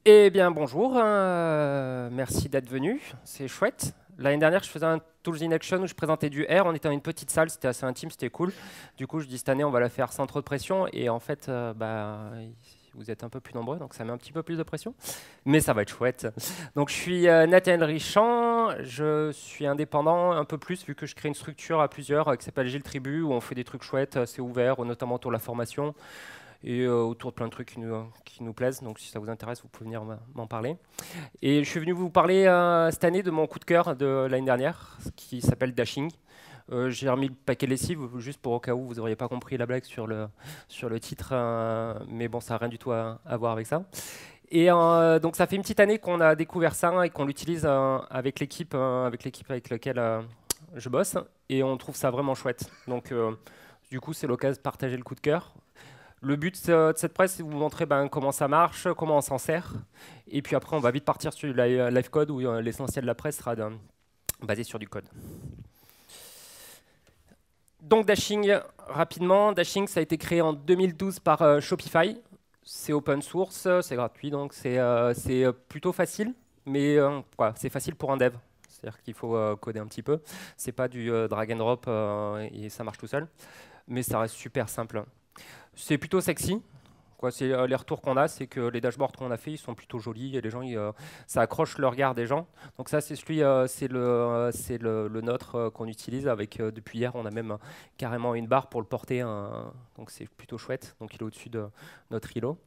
Eh bien, bonjour, merci d'être venu, c'est chouette. L'année dernière, je faisais un Tools in Action où je présentais du R, on était dans une petite salle, c'était assez intime, c'était cool. Du coup, je dis cette année, on va la faire sans trop de pression, et en fait, vous êtes un peu plus nombreux, donc ça met un petit peu plus de pression, mais ça va être chouette. Donc, je suis Nathaniel Richand, je suis indépendant un peu plus, vu que je crée une structure à plusieurs qui s'appelle Gilles Tribu, où on fait des trucs chouettes, c'est ouvert, notamment autour de la formation et autour de plein de trucs qui nous plaisent. Donc si ça vous intéresse, vous pouvez venir m'en parler. Et je suis venu vous parler cette année de mon coup de cœur de l'année dernière, qui s'appelle Dashing. J'ai remis le paquet lessive, juste pour au cas où vous n'auriez pas compris la blague sur le titre, mais bon, ça n'a rien du tout à voir avec ça. Et donc ça fait une petite année qu'on a découvert ça et qu'on l'utilise avec l'équipe avec laquelle je bosse, et on trouve ça vraiment chouette. Donc du coup, c'est l'occasion de partager le coup de cœur. Le but de cette presse, c'est de vous montrer comment ça marche, comment on s'en sert. Et puis après, on va vite partir sur du live code où l'essentiel de la presse sera basé sur du code. Donc Dashing, rapidement, Dashing, ça a été créé en 2012 par Shopify. C'est open source, c'est gratuit, donc c'est plutôt facile, mais c'est facile pour un dev. C'est-à-dire qu'il faut coder un petit peu. C'est pas du drag and drop et ça marche tout seul, mais ça reste super simple. C'est plutôt sexy. C'est les retours qu'on a, c'est que les dashboards qu'on a fait, ils sont plutôt jolis et les gens, ça accroche le regard des gens. Donc ça, c'est le nôtre qu'on utilise avec depuis hier. On a même carrément une barre pour le porter, donc c'est plutôt chouette. Donc il est au-dessus de notre îlot.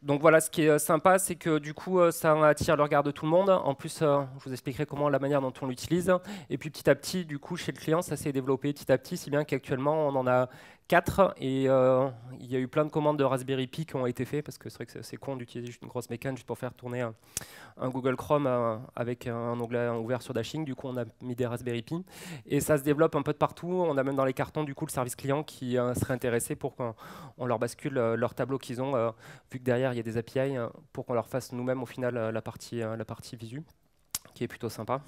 Donc voilà, ce qui est sympa, c'est que du coup, ça attire le regard de tout le monde. En plus, je vous expliquerai comment la manière dont on l'utilise. Et puis petit à petit, du coup, chez le client, ça s'est développé petit à petit, si bien qu'actuellement, on en a 4 et il y a eu plein de commandes de Raspberry Pi qui ont été faites parce que c'est vrai que c'est con d'utiliser juste une grosse mécane juste pour faire tourner un Google Chrome avec un onglet ouvert sur Dashing. Du coup, on a mis des Raspberry Pi et ça se développe un peu de partout. On a même dans les cartons du coup le service client qui serait intéressé pour qu'on leur bascule leur tableau qu'ils ont, vu que derrière il y a des API, pour qu'on leur fasse nous-mêmes au final la partie visu, qui est plutôt sympa.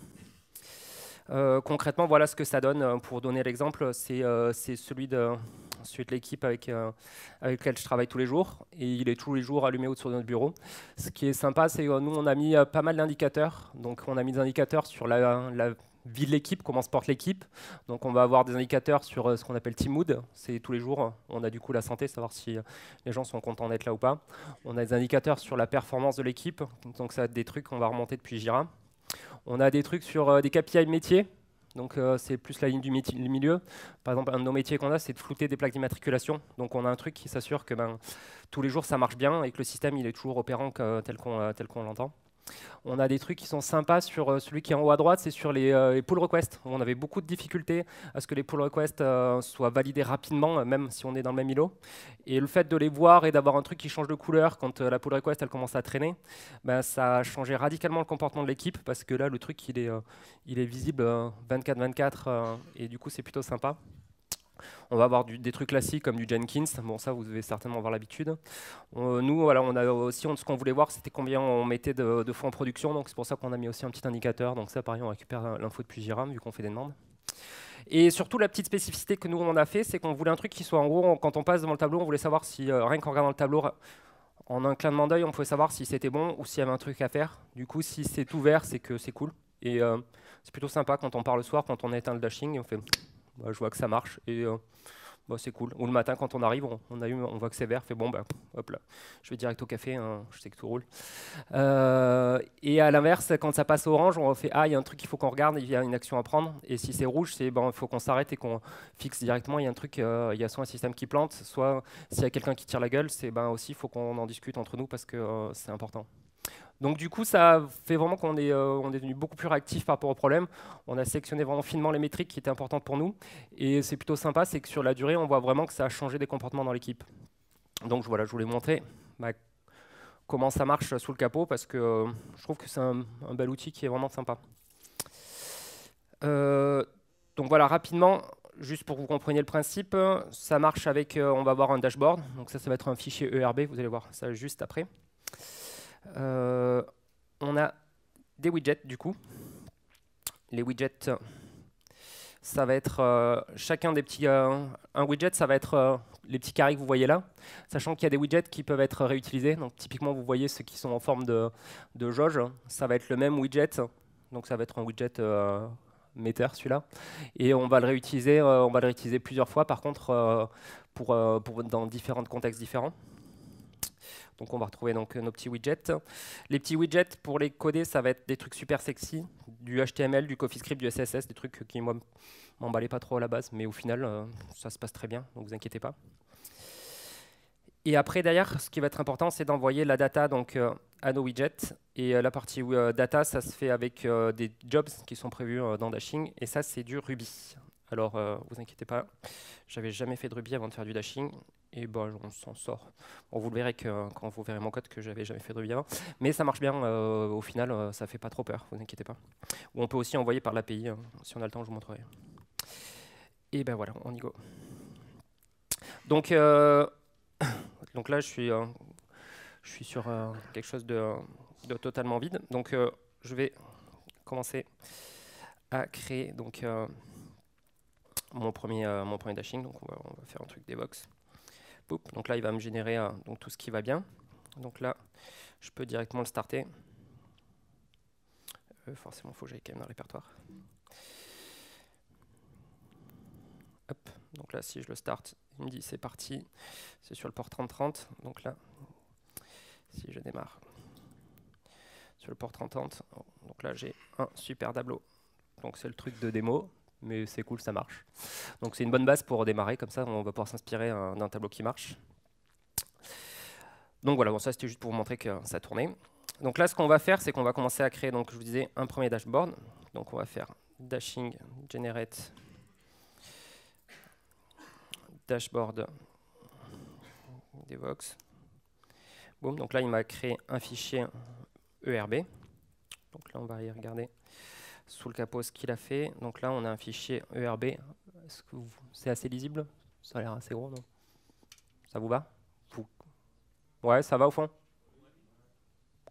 Concrètement, voilà ce que ça donne. Pour donner l'exemple, c'est celui de l'équipe avec laquelle je travaille tous les jours. Et il est tous les jours allumé sur notre bureau. Ce qui est sympa, c'est que nous, on a mis pas mal d'indicateurs. Donc, on a mis des indicateurs sur la vie de l'équipe, comment se porte l'équipe. Donc, on va avoir des indicateurs sur ce qu'on appelle Team Mood. C'est tous les jours, on a du coup la santé, savoir si les gens sont contents d'être là ou pas. On a des indicateurs sur la performance de l'équipe. Donc, ça va être des trucs qu'on va remonter depuis Jira. On a des trucs sur des KPI métiers. Donc c'est plus la ligne du milieu. Par exemple, un de nos métiers qu'on a, c'est de flouter des plaques d'immatriculation. Donc on a un truc qui s'assure que tous les jours ça marche bien et que le système il est toujours opérant tel qu'on l'entend. On a des trucs qui sont sympas sur celui qui est en haut à droite, c'est sur les pull requests. On avait beaucoup de difficultés à ce que les pull requests soient validés rapidement, même si on est dans le même îlot. Et le fait de les voir et d'avoir un truc qui change de couleur quand la pull request elle commence à traîner, ça a changé radicalement le comportement de l'équipe parce que là le truc il est visible 24/24 et du coup c'est plutôt sympa. On va avoir des trucs classiques comme du Jenkins. Bon, ça, vous devez certainement avoir l'habitude. Nous, voilà, on a aussi ce qu'on voulait voir, c'était combien on mettait de fois en production. Donc, c'est pour ça qu'on a mis aussi un petit indicateur. Donc, ça, pareil, on récupère l'info depuis Jira, vu qu'on fait des demandes. Et surtout, la petite spécificité que nous, on a fait, c'est qu'on voulait un truc qui soit en gros, quand on passe devant le tableau, on voulait savoir si, rien qu'en regardant le tableau, en un clin d'œil, on pouvait savoir si c'était bon ou s'il y avait un truc à faire. Du coup, si c'est ouvert, c'est que c'est cool. Et c'est plutôt sympa quand on part le soir, quand on éteint le dashing, et on fait, je vois que ça marche. Et c'est cool. Ou le matin, quand on arrive, on voit que c'est vert, fait bon, hop là, je vais direct au café, hein, je sais que tout roule. Et à l'inverse, quand ça passe orange, on fait il y a un truc qu'il faut qu'on regarde, il y a une action à prendre. Et si c'est rouge, il faut qu'on s'arrête et qu'on fixe directement. Il y a un truc, il y a soit un système qui plante, soit s'il y a quelqu'un qui tire la gueule, aussi, il faut qu'on en discute entre nous parce que c'est important. Donc du coup, ça fait vraiment on est devenu beaucoup plus réactif par rapport au problème. On a sélectionné vraiment finement les métriques qui étaient importantes pour nous. Et c'est plutôt sympa, c'est que sur la durée, on voit vraiment que ça a changé des comportements dans l'équipe. Donc voilà, je voulais montrer comment ça marche sous le capot, parce que je trouve que c'est un bel outil qui est vraiment sympa. Donc voilà, rapidement, juste pour que vous compreniez le principe, ça marche avec, on va avoir un dashboard. Donc ça va être un fichier ERB, vous allez voir ça juste après. On a des widgets du coup. Les widgets, ça va être chacun des petits... un widget, ça va être les petits carrés que vous voyez là, sachant qu'il y a des widgets qui peuvent être réutilisés. Donc typiquement, vous voyez ceux qui sont en forme de jauge, ça va être le même widget. Donc ça va être un widget meter, celui-là. Et on va le réutiliser plusieurs fois, par contre, dans différents contextes différents. Donc on va retrouver donc nos petits widgets. Les petits widgets, pour les coder, ça va être des trucs super sexy, du HTML, du CoffeeScript, du CSS, des trucs qui, moi, m'emballaient pas trop à la base, mais au final, ça se passe très bien, donc vous inquiétez pas. Et après, derrière, ce qui va être important, c'est d'envoyer la data donc, à nos widgets. Et la partie data, ça se fait avec des jobs qui sont prévus dans Dashing, et ça, c'est du Ruby. Alors, vous inquiétez pas, j'avais jamais fait de Ruby avant de faire du Dashing, et bon, on s'en sort. Bon, vous le verrez quand vous verrez mon code que j'avais jamais fait de Ruby avant, mais ça marche bien. Au final, ça fait pas trop peur, vous inquiétez pas. Ou on peut aussi envoyer par l'API, si on a le temps, je vous montrerai. Et ben voilà, on y go. Donc là, je suis sur quelque chose de totalement vide. Donc je vais commencer à créer donc mon premier dashing. Donc on va faire un truc Devox. Donc là, il va me générer donc tout ce qui va bien. Donc là, je peux directement le starter. Forcément, il faut que j'aille quand même dans le répertoire. Hop. Donc là, si je le start, il me dit c'est parti. C'est sur le port 3030. Donc là, si je démarre sur le port 3030, donc là, j'ai un super tableau. Donc c'est le truc de démo, mais c'est cool, ça marche. Donc c'est une bonne base pour démarrer, comme ça on va pouvoir s'inspirer d'un tableau qui marche. Donc voilà, bon, ça c'était juste pour vous montrer que ça tournait. Donc là ce qu'on va faire, c'est qu'on va commencer à créer, donc je vous disais, un premier dashboard. Donc on va faire dashing generate dashboard Devox. Boum, donc là il m'a créé un fichier ERB. Donc là on va y regarder sous le capot ce qu'il a fait. Donc là, on a un fichier ERB. Est-ce que c'est assez lisible? Ça a l'air assez gros, non? Ça vous va? Ouais, ça va au fond?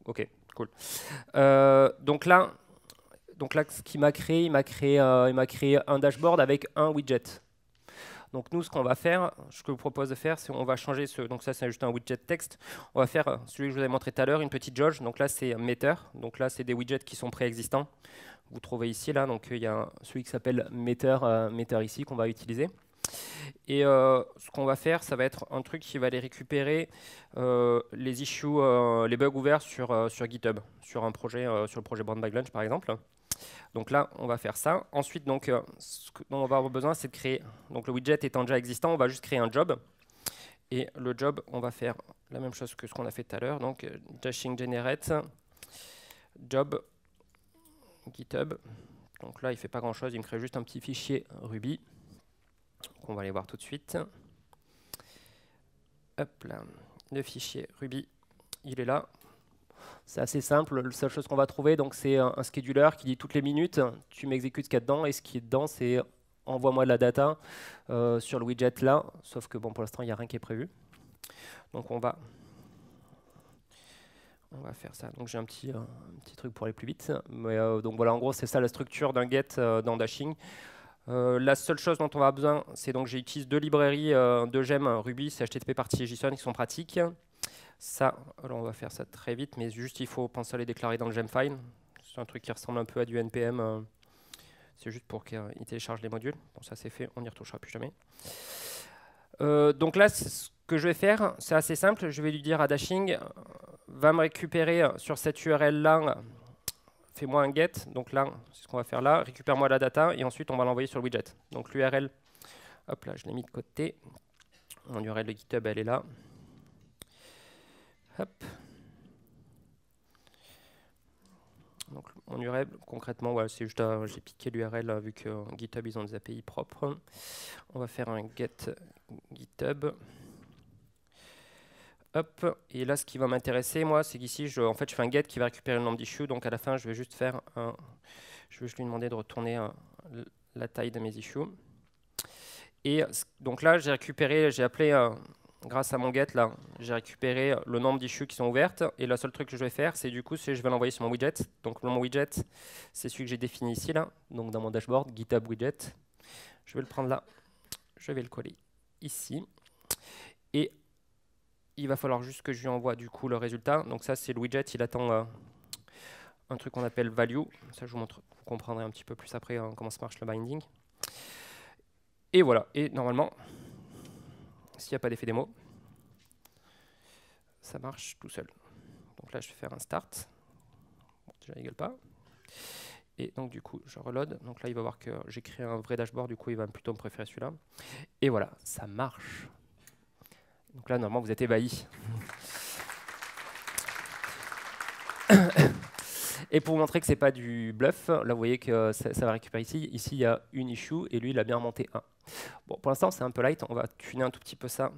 Ok, cool. Donc là, ce qu'il m'a créé, il m'a créé un dashboard avec un widget. Donc nous, ce qu'on va faire, ce que je vous propose de faire, c'est on va changer ce. Donc ça, c'est juste un widget texte. On va faire celui que je vous avais montré tout à l'heure, une petite jauge. Donc là, c'est meter. Donc là, c'est des widgets qui sont préexistants. Vous trouvez ici, là. Donc il y a celui qui s'appelle meter ici qu'on va utiliser. Et ce qu'on va faire, ça va être un truc qui va aller récupérer les issues, les bugs ouverts sur GitHub, sur un projet, sur le projet Brown Bag Lunch par exemple. Donc là, on va faire ça. Ensuite, donc, ce dont on va avoir besoin, c'est de créer. Donc le widget étant déjà existant, on va juste créer un job. Et le job, on va faire la même chose que ce qu'on a fait tout à l'heure. Donc dashing generate job GitHub. Donc là, il ne fait pas grand-chose, il me crée juste un petit fichier Ruby. Donc on va aller voir tout de suite. Hop là, le fichier Ruby, il est là. C'est assez simple, la seule chose qu'on va trouver, donc c'est un scheduler qui dit toutes les minutes, tu m'exécutes ce qu'il y a dedans, et ce qui est dedans, c'est envoie-moi de la data sur le widget là, sauf que bon, pour l'instant, il n'y a rien qui est prévu. Donc on va faire ça. Donc j'ai un petit truc pour aller plus vite. Mais, donc voilà, en gros, c'est ça la structure d'un get dans Dashing. La seule chose dont on va besoin, c'est donc j'utilise deux librairies de gem Ruby, c'est HTTP party et JSON qui sont pratiques. Ça, alors on va faire ça très vite, mais juste il faut penser à les déclarer dans le gemfile. C'est un truc qui ressemble un peu à du npm. C'est juste pour qu'il télécharge les modules. Bon, ça c'est fait, on n'y retouchera plus jamais. Donc là, ce que je vais faire, c'est assez simple. Je vais lui dire à Dashing, va me récupérer sur cette URL-là, fais-moi un get. Donc là, c'est ce qu'on va faire là. Récupère-moi la data et ensuite on va l'envoyer sur le widget. Donc l'URL, hop là, je l'ai mis de côté. Mon URL de GitHub, elle est là. Hop. Donc mon URL, concrètement, voilà, c'est juste j'ai piqué l'URL vu que GitHub ils ont des API propres. On va faire un get GitHub. Hop. Et là, ce qui va m'intéresser, moi, c'est qu'ici, en fait, je fais un get qui va récupérer le nombre d'issues. Donc à la fin, je vais juste faire je vais juste lui demander de retourner la taille de mes issues. Et donc là, j'ai appelé grâce à mon get, là, j'ai récupéré le nombre d'issues qui sont ouvertes. Et le seul truc que je vais faire, c'est du coup, je vais l'envoyer sur mon widget. Donc mon widget, c'est celui que j'ai défini ici, là, donc dans mon dashboard, GitHub widget. Je vais le prendre là, je vais le coller ici. Et il va falloir juste que je lui envoie du coup le résultat. Donc ça, c'est le widget, il attend un truc qu'on appelle value. Ça, je vous montre, vous comprendrez un petit peu plus après comment ça marche le binding. Et voilà, et normalement, s'il n'y a pas d'effet démo, ça marche tout seul. Donc là, je vais faire un start. Bon, déjà, il n'égale pas. Et donc, du coup, je reload. Donc là, il va voir que j'ai créé un vrai dashboard. Du coup, il va plutôt me préférer celui-là. Et voilà, ça marche. Donc là, normalement, vous êtes ébahis. Et pour vous montrer que ce n'est pas du bluff, là, vous voyez que ça va récupérer ici. Ici, il y a une issue et lui, il a bien remonté 1. Bon, pour l'instant, c'est un peu light. On va tuner un tout petit peu ça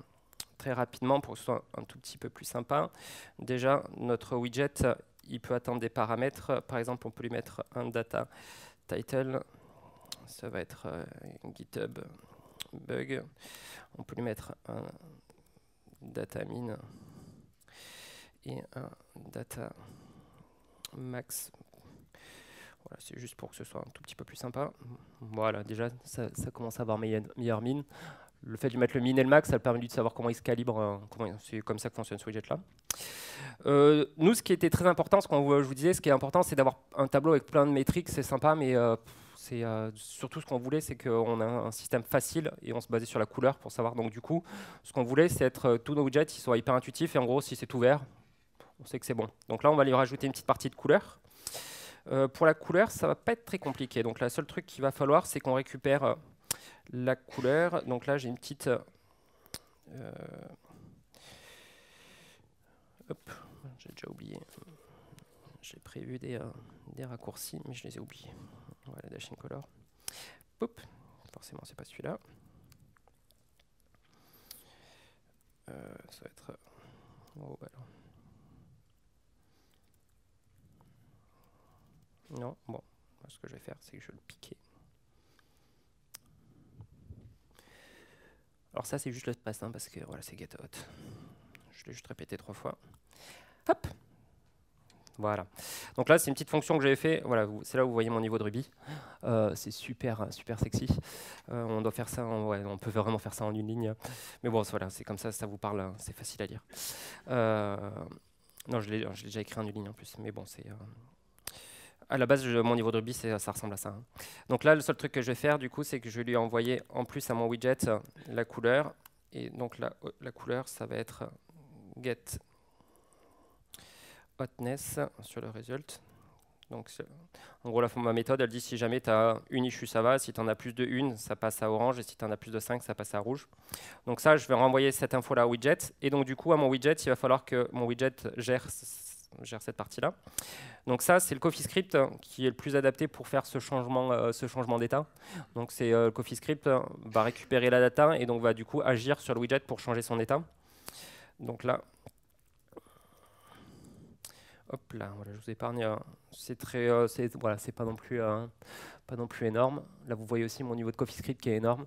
très rapidement pour que ce soit un tout petit peu plus sympa. Déjà, notre widget, il peut attendre des paramètres. Par exemple, on peut lui mettre un data title. Ça va être GitHub bug. On peut lui mettre un data min et un data max. Voilà, c'est juste pour que ce soit un tout petit peu plus sympa. Voilà, déjà, ça commence à avoir meilleure mine. Le fait de lui mettre le min et le max, ça permet de savoir comment il se calibre. C'est comme ça que fonctionne ce widget-là. Nous, ce qui était très important, je vous disais, ce qui est important, c'est d'avoir un tableau avec plein de métriques. C'est sympa, mais surtout ce qu'on voulait, c'est qu'on a un système facile et on se basait sur la couleur pour savoir. Donc du coup, ce qu'on voulait, c'est être tous nos widgets, ils soient hyper intuitifs. Et en gros, si c'est tout vert, on sait que c'est bon. Donc là, on va lui rajouter une petite partie de couleur. Pour la couleur, ça va pas être très compliqué. Donc, le seul truc qu'il va falloir, c'est qu'on récupère la couleur. Donc là, j'ai une petite... hop, j'ai déjà oublié. J'ai prévu des raccourcis, mais je les ai oubliés. Voilà, dashing color. Hop, forcément, c'est pas celui-là. Ça va être... Oh, bah alors. Non, bon, ce que je vais faire, c'est que je vais le piquer. Alors ça, c'est juste l'espace, parce que voilà, c'est get out. Je l'ai juste répété 3 fois. Hop. Voilà. Donc là, c'est une petite fonction que j'avais fait. Voilà, c'est là où vous voyez mon niveau de Ruby. C'est super sexy. On doit faire ça, on peut vraiment faire ça en une ligne. Mais bon, voilà, c'est comme ça vous parle, c'est facile à lire. Non, je l'ai déjà écrit en une ligne en plus, mais bon, c'est... À la base, mon niveau de Ruby, ça ressemble à ça. Donc là, le seul truc que je vais faire, du coup, c'est que je vais lui envoyer en plus à mon widget la couleur. Et donc la couleur, ça va être get hotness sur le result. Donc, en gros, ma méthode, elle dit si jamais tu as une issue, ça va. Si tu en as plus de une, ça passe à orange. Et si tu en as plus de 5, ça passe à rouge. Donc ça, je vais renvoyer cette info-là au widget. Et donc, du coup, à mon widget, il va falloir que mon widget gère cette partie-là. Donc ça, c'est le CoffeeScript qui est le plus adapté pour faire ce changement d'état. Donc c'est le CoffeeScript va récupérer la data et donc va du coup agir sur le widget pour changer son état. Donc là, hop là, voilà, je vous épargne. C'est pas non plus énorme. Là, vous voyez aussi mon niveau de CoffeeScript qui est énorme.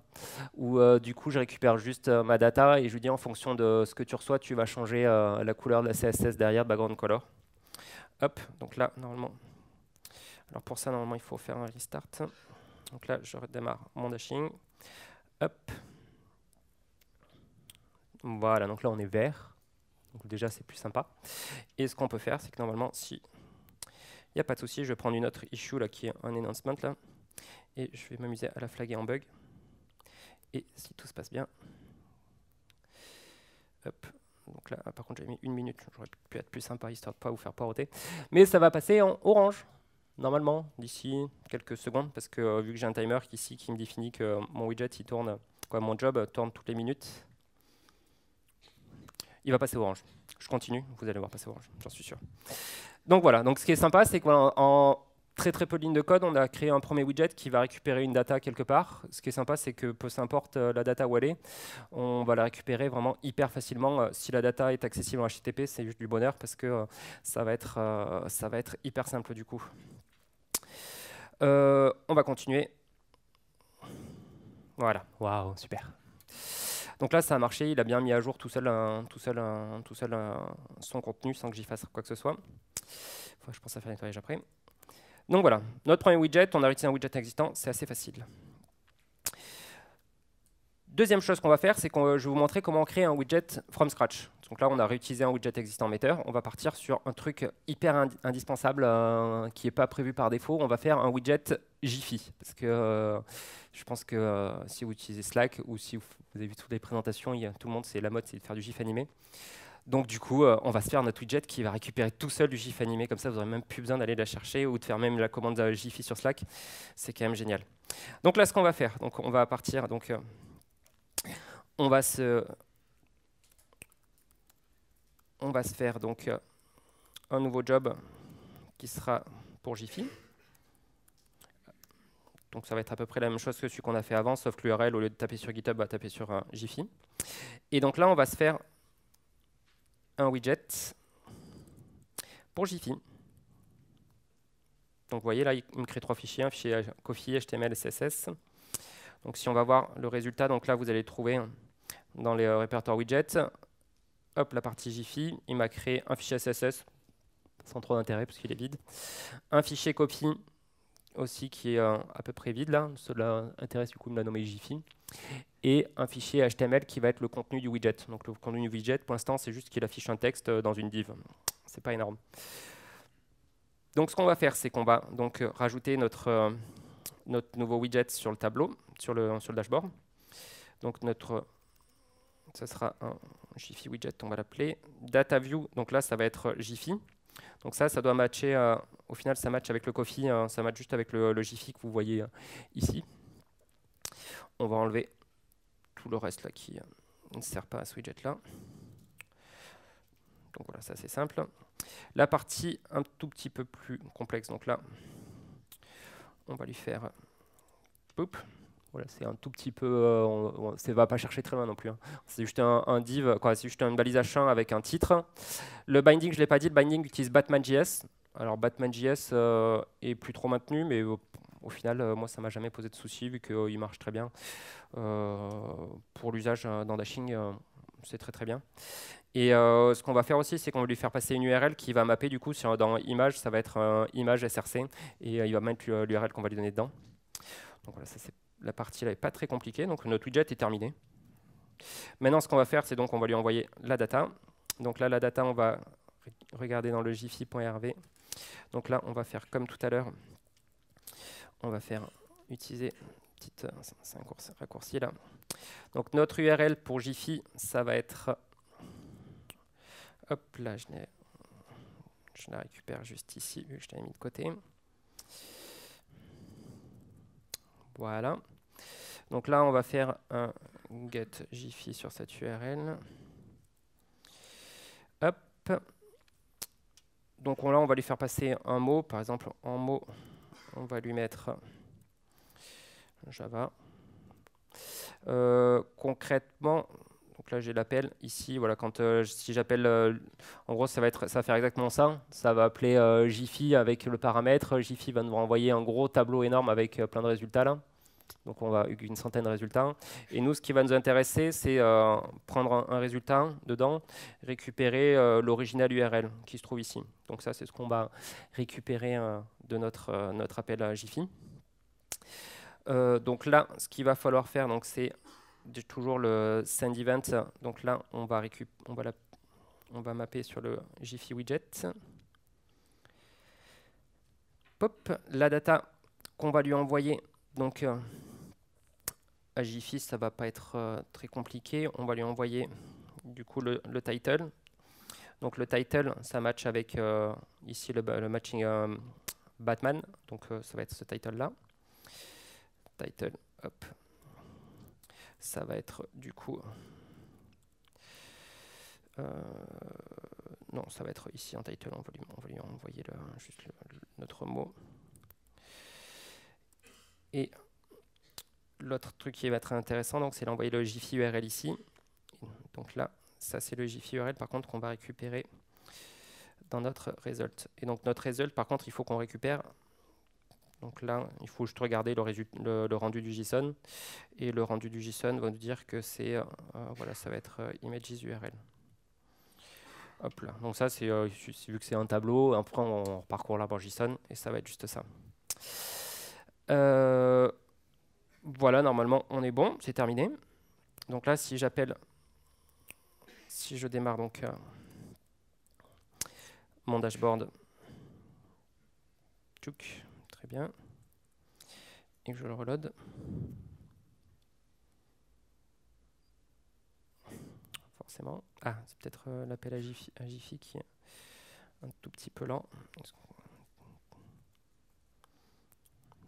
Où du coup, je récupère juste ma data et je lui dis en fonction de ce que tu reçois, tu vas changer la couleur de la CSS derrière, background color. Hop, donc là, normalement, alors pour ça, normalement, il faut faire un restart. Donc là, je redémarre mon dashing. Hop. Voilà, donc là, on est vert. Donc déjà, c'est plus sympa. Et ce qu'on peut faire, c'est que normalement, si il n'y a pas de souci, je vais prendre une autre issue là, qui est un enhancement. Là, et je vais m'amuser à la flaguer en bug. Et si tout se passe bien, hop. Donc là, par contre, j'ai mis 1 minute. J'aurais pu être plus sympa, histoire de ne pas vous faire poireauter. Mais ça va passer en orange, normalement, d'ici quelques secondes, parce que vu que j'ai un timer ici qui me définit que mon widget, il tourne, mon job tourne toutes les minutes, il va passer orange. Je continue, vous allez voir passer orange, j'en suis sûr. Donc voilà, donc ce qui est sympa, c'est qu'en très peu de lignes de code, on a créé un premier widget qui va récupérer une data quelque part. Ce qui est sympa, c'est que peu importe la data où elle est, on va la récupérer vraiment hyper facilement. Si la data est accessible en HTTP, c'est juste du bonheur parce que ça va être hyper simple du coup. On va continuer. Voilà, waouh, super. Donc là, ça a marché, il a bien mis à jour tout seul son contenu sans que j'y fasse quoi que ce soit. Je pense à faire un nettoyage après. Donc voilà, notre premier widget, on a utilisé un widget existant, c'est assez facile. Deuxième chose qu'on va faire, c'est que je vais vous montrer comment créer un widget from scratch. Donc là, on a réutilisé un widget existant Meter. On va partir sur un truc hyper indispensable qui n'est pas prévu par défaut. On va faire un widget Jiffy. Parce que je pense que si vous utilisez Slack ou si vous avez vu toutes les présentations, tout le monde, c'est la mode, c'est de faire du GIF animé. Donc du coup, on va se faire notre widget qui va récupérer tout seul du GIF animé. Comme ça, vous n'aurez même plus besoin d'aller la chercher ou de faire même la commande Jiffy sur Slack. C'est quand même génial. Donc là, ce qu'on va faire, donc on va partir... Donc, on va se faire donc un nouveau job qui sera pour Jiffy. Donc ça va être à peu près la même chose que celui qu'on a fait avant, sauf que l'URL, au lieu de taper sur GitHub, va taper sur Jiffy. Et donc là, on va se faire un widget pour Jiffy. Donc vous voyez, là, il me crée 3 fichiers, un fichier Coffee, HTML et CSS. Donc si on va voir le résultat, donc là, vous allez trouver dans les répertoires widgets, hop, la partie Jiffy, il m'a créé un fichier CSS, sans trop d'intérêt parce qu'il est vide. Un fichier copy aussi qui est à peu près vide là, cela intéresse du coup de me la nommer Jiffy. Et un fichier HTML qui va être le contenu du widget. Donc le contenu du widget, pour l'instant, c'est juste qu'il affiche un texte dans une div. C'est pas énorme. Donc ce qu'on va faire, c'est qu'on va donc rajouter notre nouveau widget sur le tableau, sur le dashboard. Donc ça sera un Jiffy widget, on va l'appeler. Data view, donc là, ça va être Jiffy. Donc ça doit matcher, au final, ça match avec le Coffee, ça match juste avec le Jiffy que vous voyez ici. On va enlever tout le reste là qui ne sert pas à ce widget-là. Donc voilà, ça c'est simple. La partie un tout petit peu plus complexe, donc là, on va lui faire... Boop. Voilà, c'est un tout petit peu, ça ne va pas chercher très loin non plus. Hein. C'est juste un div, c'est juste une balise H1 avec un titre. Le binding, je ne l'ai pas dit, le binding utilise Batman.js. Alors Batman.js est plus trop maintenu, mais au final, moi, ça ne m'a jamais posé de soucis vu qu'il marche très bien. Pour l'usage dans Dashing, c'est très très bien. Et ce qu'on va faire aussi, c'est qu'on va lui faire passer une URL qui va mapper du coup dans image, ça va être image SRC, et il va mettre l'URL qu'on va lui donner dedans. Donc voilà, ça c'est la partie là n'est pas très compliquée, donc notre widget est terminé. Maintenant, ce qu'on va faire, c'est donc on va lui envoyer la data. Donc là, la data, on va regarder dans le jiffy.rv. Donc là, on va faire comme tout à l'heure. On va utiliser c'est un raccourci là. Donc notre URL pour Jiffy, ça va être... Hop, là, je la récupère juste ici, vu que je l'ai mis de côté. Voilà. Donc là, on va faire un get Jiffy sur cette URL. Hop. Donc là, on va lui faire passer un mot. Par exemple, en mot, on va lui mettre Java. Concrètement, donc là, j'ai l'appel ici. Voilà, si j'appelle, en gros, ça va faire exactement ça. Ça va appeler Jiffy avec le paramètre. Jiffy va nous renvoyer un gros tableau énorme avec plein de résultats là. Donc on va une centaine de résultats. Et nous, ce qui va nous intéresser, c'est prendre un résultat dedans, récupérer l'original URL qui se trouve ici. Donc ça, c'est ce qu'on va récupérer de notre appel à Jiffy. Donc là, ce qu'il va falloir faire, c'est toujours le send event. Donc là, on va mapper sur le Jiffy widget. Pop, la data qu'on va lui envoyer. Donc à Jiffy, ça va pas être très compliqué. On va lui envoyer du coup le title. Donc le title, ça match avec ici le matching Batman. Donc ça va être ce title là. Title, hop. Ça va être du coup... non, ça va être ici en title. On va lui envoyer juste notre mot. Et l'autre truc qui va être intéressant, c'est d'envoyer le Jiffy URL ici. Donc là, ça c'est le Jiffy URL par contre qu'on va récupérer dans notre result. Et donc notre result, par contre, il faut qu'on récupère. Donc là, il faut juste regarder le rendu du JSON. Et le rendu du JSON va nous dire que c'est, voilà, ça va être images URL. Hop là. Donc ça, c'est vu que c'est un tableau, après on parcourt l'arbre JSON et ça va être juste ça. Voilà, normalement, on est bon, c'est terminé. Donc là, si je démarre donc mon dashboard, tchouk, très bien, et que je le reload, forcément. Ah, c'est peut-être l'appel à Jiffy qui est un tout petit peu lent.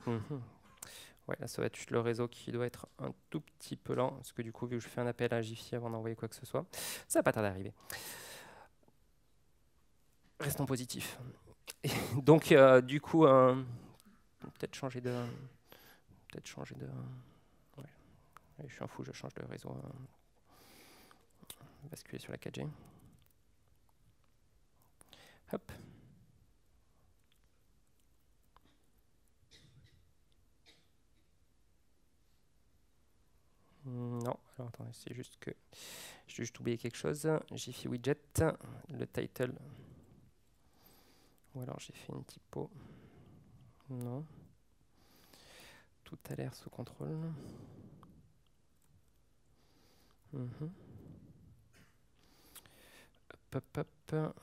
Ouais, là, ça va être juste le réseau qui doit être un tout petit peu lent, parce que du coup, vu que je fais un appel à Jiffy avant d'envoyer quoi que ce soit, ça va pas tarder à arriver. Restons positifs. Et donc, du coup, peut-être changer de... Ouais. Je suis un fou, je change de réseau. Basculer sur la 4G. Hop. Non, alors attendez, c'est juste que j'ai juste oublié quelque chose. Jiffy Widget, le title. Ou alors j'ai fait une typo. Non. Tout a l'air sous contrôle. Hop, hop, hop.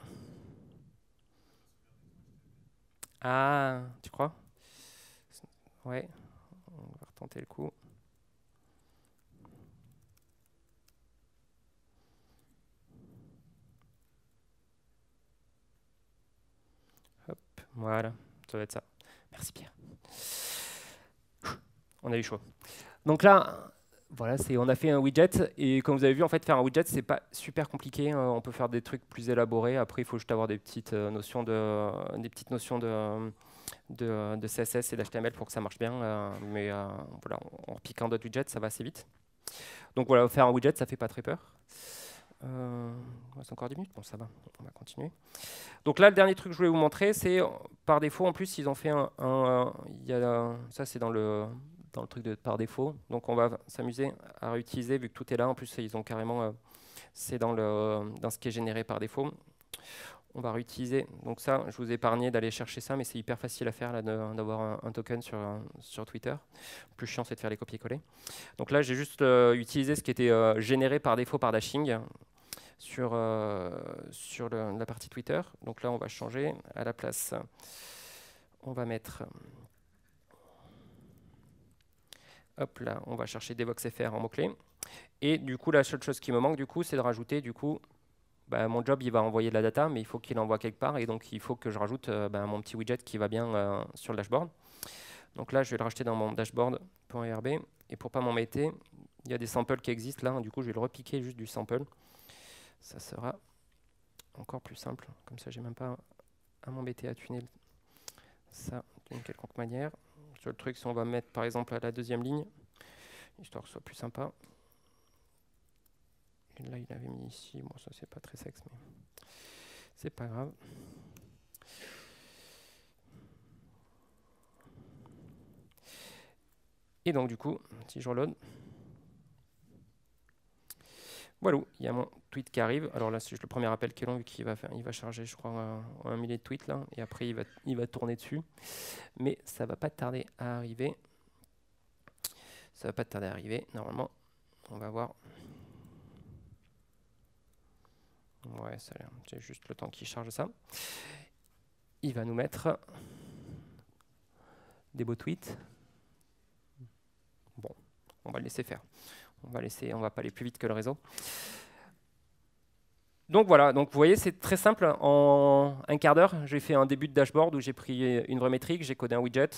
Ah, tu crois? Ouais, on va retenter le coup. Hop, voilà, ça va être ça. Merci Pierre. On a eu chaud. Donc là, voilà, on a fait un widget et comme vous avez vu, en fait, faire un widget, c'est pas super compliqué. On peut faire des trucs plus élaborés. Après, il faut juste avoir des petites notions de CSS et d'HTML pour que ça marche bien. Mais voilà, en piquant d'autres widgets, ça va assez vite. Donc voilà, faire un widget, ça fait pas très peur. C'est encore 10 minutes, bon ça va, on va continuer. Donc là, le dernier truc que je voulais vous montrer, c'est par défaut, en plus, ils ont fait ça c'est dans le truc de par défaut. Donc on va s'amuser à réutiliser, vu que tout est là. En plus, ils ont carrément, c'est dans ce qui est généré par défaut. On va réutiliser. Donc ça, je vous ai épargné d'aller chercher ça, mais c'est hyper facile à faire là, d'avoir un token sur Twitter. Le plus chiant, c'est de faire les copier-coller. Donc là, j'ai juste utilisé ce qui était généré par défaut par Dashing sur la partie Twitter. Donc là, on va changer. À la place, on va mettre... Hop là, on va chercher DevOxFR en mot-clé. Et du coup, la seule chose qui me manque, du coup, c'est de rajouter, du coup, mon job, il va envoyer de la data, mais il faut qu'il envoie quelque part. Et donc, il faut que je rajoute mon petit widget qui va bien sur le dashboard. Donc là, je vais le rajouter dans mon dashboard.rb. Et pour pas m'embêter, il y a des samples qui existent là. Du coup, je vais le repiquer juste du sample. Ça sera encore plus simple. Comme ça, j'ai même pas à m'embêter à tuner ça d'une quelconque manière. Sur le truc, si on va mettre par exemple à la deuxième ligne, histoire que ce soit plus sympa. Et là, il avait mis ici. Bon, ça, c'est pas très sexe, mais c'est pas grave. Et donc, du coup, si je reload, voilà, il y a mon tweet qui arrive. Alors là, c'est juste le premier appel qui est long, vu qu'il va charger, je crois, un millier de tweets là, et après il va tourner dessus. Mais ça va pas tarder à arriver. Ça va pas tarder à arriver. Normalement, on va voir. Ouais, c'est juste le temps qu'il charge ça. Il va nous mettre des beaux tweets. Bon, on va le laisser faire. On va pas aller plus vite que le réseau. Donc voilà, donc vous voyez, c'est très simple. En un quart d'heure, j'ai fait un début de dashboard où j'ai pris une vraie métrique, j'ai codé un widget.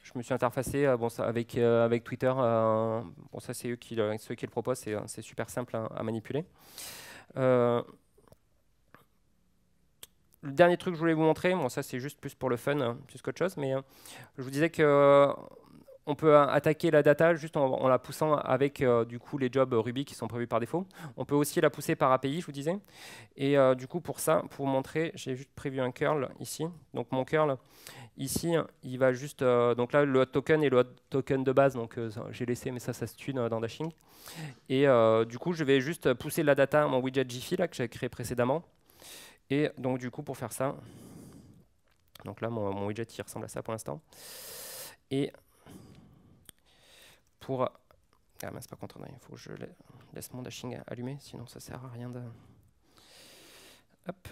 Je me suis interfacé avec Twitter. Bon, ça, c'est ceux qui le proposent, c'est super simple à manipuler. Le dernier truc que je voulais vous montrer, bon, ça c'est juste plus pour le fun, plus qu'autre chose, mais je vous disais que on peut attaquer la data juste en la poussant avec du coup les jobs Ruby qui sont prévus par défaut. On peut aussi la pousser par API, je vous disais. Et du coup pour ça, pour vous montrer, j'ai juste prévu un curl ici. Donc mon curl ici, il va juste donc là le hot token et le hot token de base. Donc j'ai laissé, mais ça se tue dans Dashing. Et du coup je vais juste pousser la data à mon widget Jiffy là que j'avais créé précédemment. Et donc du coup pour faire ça, donc là mon widget il ressemble à ça pour l'instant. Et pour Ah mince, par contre, il faut que je laisse mon dashing allumé, sinon ça sert à rien de... Hop.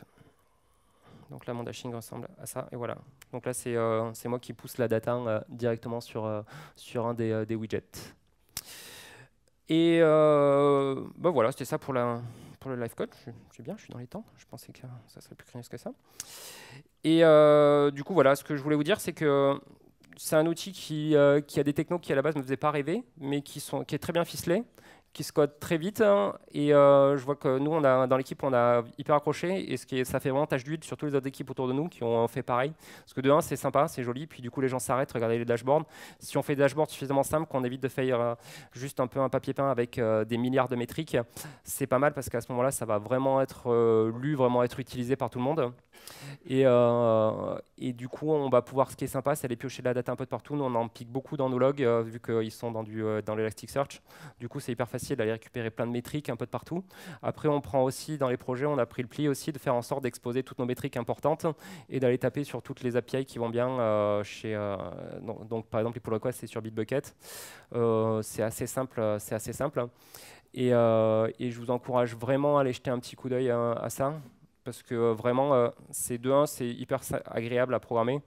Donc là, mon dashing ressemble à ça, et voilà. Donc là, c'est moi qui pousse la data directement sur un des widgets. Et bah voilà, c'était ça pour le live code. C'est bien, je suis dans les temps. Je pensais que ça serait plus craignos que ça. Et du coup, voilà, ce que je voulais vous dire, c'est que c'est un outil qui a des technos qui à la base ne me faisaient pas rêver, mais qui est très bien ficelé, qui se code très vite. Et je vois que nous, dans l'équipe, on a hyper accroché. Et ça fait vraiment tache d'huile sur toutes les autres équipes autour de nous qui ont fait pareil. Parce que de un, c'est sympa, c'est joli. Puis du coup, les gens s'arrêtent, regardez les dashboards. Si on fait des dashboards suffisamment simples, qu'on évite de faire juste un peu un papier peint avec des milliards de métriques, c'est pas mal parce qu'à ce moment-là, ça va vraiment être lu, vraiment être utilisé par tout le monde. Et du coup, on va pouvoir, ce qui est sympa, c'est aller piocher de la data un peu de partout. Nous, on en pique beaucoup dans nos logs, vu qu'ils sont dans l'Elasticsearch. Du coup, c'est hyper facile d'aller récupérer plein de métriques un peu de partout. Après, on prend aussi, dans les projets, on a pris le pli aussi de faire en sorte d'exposer toutes nos métriques importantes et d'aller taper sur toutes les API qui vont bien donc, par exemple, les pull requests, c'est sur Bitbucket. C'est assez simple. Et je vous encourage vraiment à aller jeter un petit coup d'œil à ça. Parce que vraiment, c'est hyper agréable à programmer,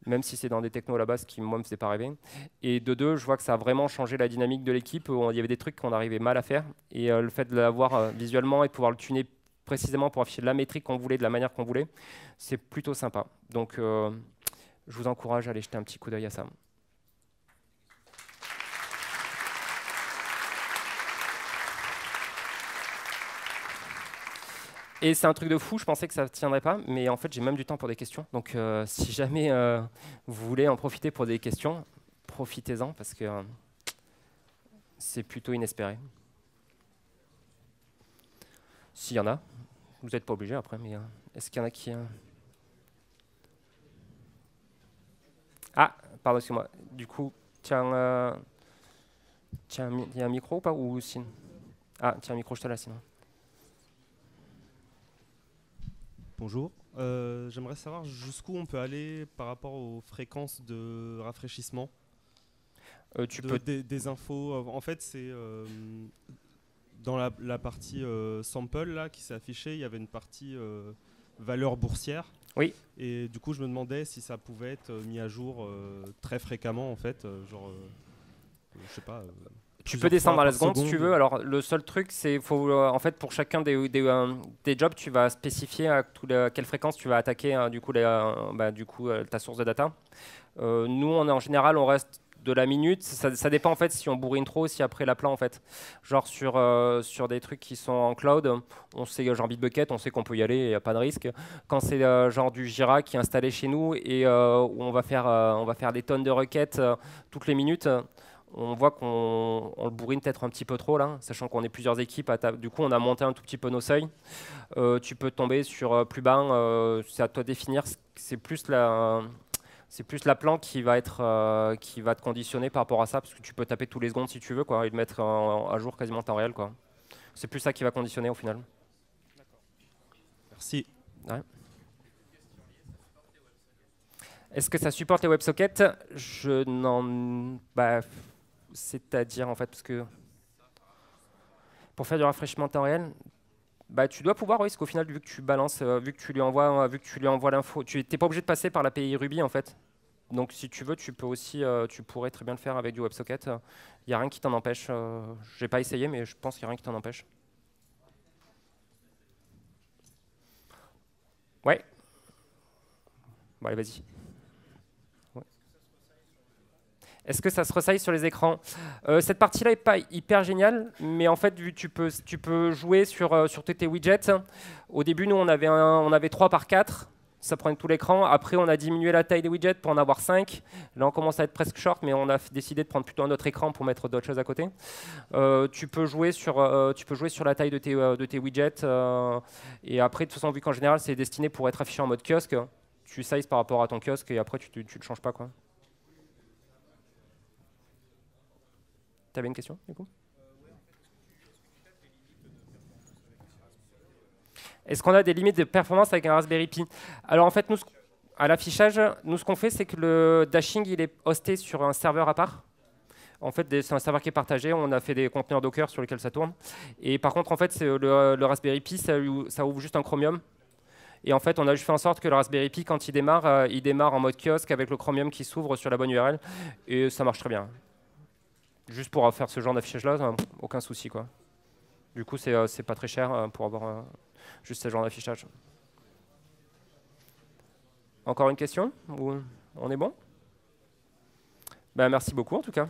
même si c'est dans des technos à la base qui, moi, me faisaient pas rêver. Et de deux, je vois que ça a vraiment changé la dynamique de l'équipe, où il y avait des trucs qu'on arrivait mal à faire. Et le fait de l'avoir visuellement et de pouvoir le tuner précisément pour afficher la métrique qu'on voulait, de la manière qu'on voulait, c'est plutôt sympa. Donc, je vous encourage à aller jeter un petit coup d'œil à ça. Et c'est un truc de fou, je pensais que ça ne tiendrait pas, mais en fait j'ai même du temps pour des questions. Donc si jamais vous voulez en profiter pour des questions, profitez-en parce que c'est plutôt inespéré. S'il y en a, vous n'êtes pas obligé après, mais est-ce qu'il y en a qui... Ah, pardon, excuse-moi. Du coup, tiens, il y a un micro ou pas ou sinon... Ah, tiens, un micro, je te laisse sinon. Bonjour, j'aimerais savoir jusqu'où on peut aller par rapport aux fréquences de rafraîchissement des infos. En fait, c'est dans la partie sample là, qui s'est affichée, il y avait une partie valeur boursière. Oui. Et du coup, je me demandais si ça pouvait être mis à jour très fréquemment, en fait, je sais pas. Tu peux descendre à la seconde si tu veux. Alors, le seul truc, c'est en fait, pour chacun des jobs, tu vas spécifier à quelle fréquence tu vas attaquer ta source de data. Nous, en général, on reste de la minute. Ça dépend en fait si on bourrine trop, si après l'appelant en fait. Genre sur des trucs qui sont en cloud, on sait genre Bitbucket, on sait qu'on peut y aller, il n'y a pas de risque. Quand c'est genre du Jira qui est installé chez nous et où on va faire des tonnes de requêtes toutes les minutes. On voit qu'on le bourrine peut-être un petit peu trop là, sachant qu'on est plusieurs équipes. Du coup, on a monté un tout petit peu nos seuils. Tu peux tomber sur plus bas, c'est à toi de définir. C'est plus l'appelant qui va te conditionner par rapport à ça, parce que tu peux taper tous les secondes si tu veux, quoi, et le mettre à jour quasiment en temps réel, quoi. C'est plus ça qui va conditionner au final. Merci. Ouais. Est-ce que ça supporte les WebSockets? C'est-à-dire, en fait, parce que pour faire du rafraîchissement en temps réel, tu dois pouvoir, oui, parce qu'au final, vu que tu balances, vu que tu lui envoies l'info, tu n'es pas obligé de passer par l'API Ruby, en fait. Donc, si tu veux, tu pourrais très bien le faire avec du WebSocket. Il n'y a rien qui t'en empêche. Je n'ai pas essayé, mais je pense qu'il n'y a rien qui t'en empêche. Ouais. Bon, allez, vas-y. Est-ce que ça se ressaille sur les écrans? Cette partie-là n'est pas hyper géniale, mais en fait, tu peux jouer sur tes widgets. Au début, nous, on avait 3 par 4. Ça prenait tout l'écran. Après, on a diminué la taille des widgets pour en avoir 5. Là, on commence à être presque short, mais on a décidé de prendre plutôt un autre écran pour mettre d'autres choses à côté. Tu peux jouer sur la taille de tes widgets. Et après, de toute façon, vu qu'en général, c'est destiné pour être affiché en mode kiosque, tu sizes par rapport à ton kiosque et après, tu ne le changes pas, quoi. Tu avais une question, du coup? Est-ce qu'on a des limites de performance avec un Raspberry Pi? Alors, en fait, nous, à l'affichage, ce qu'on fait, c'est que le dashing, il est hosté sur un serveur à part. En fait, c'est un serveur qui est partagé. On a fait des conteneurs Docker sur lesquels ça tourne. Et par contre, en fait, le Raspberry Pi, ça ouvre juste un Chromium. Et en fait, on a juste fait en sorte que le Raspberry Pi, quand il démarre en mode kiosque avec le Chromium qui s'ouvre sur la bonne URL. Et ça marche très bien. Juste pour faire ce genre d'affichage-là, aucun souci, quoi. Du coup, c'est pas très cher pour avoir juste ce genre d'affichage. Encore une question? Ou on est bon? Ben, merci beaucoup, en tout cas.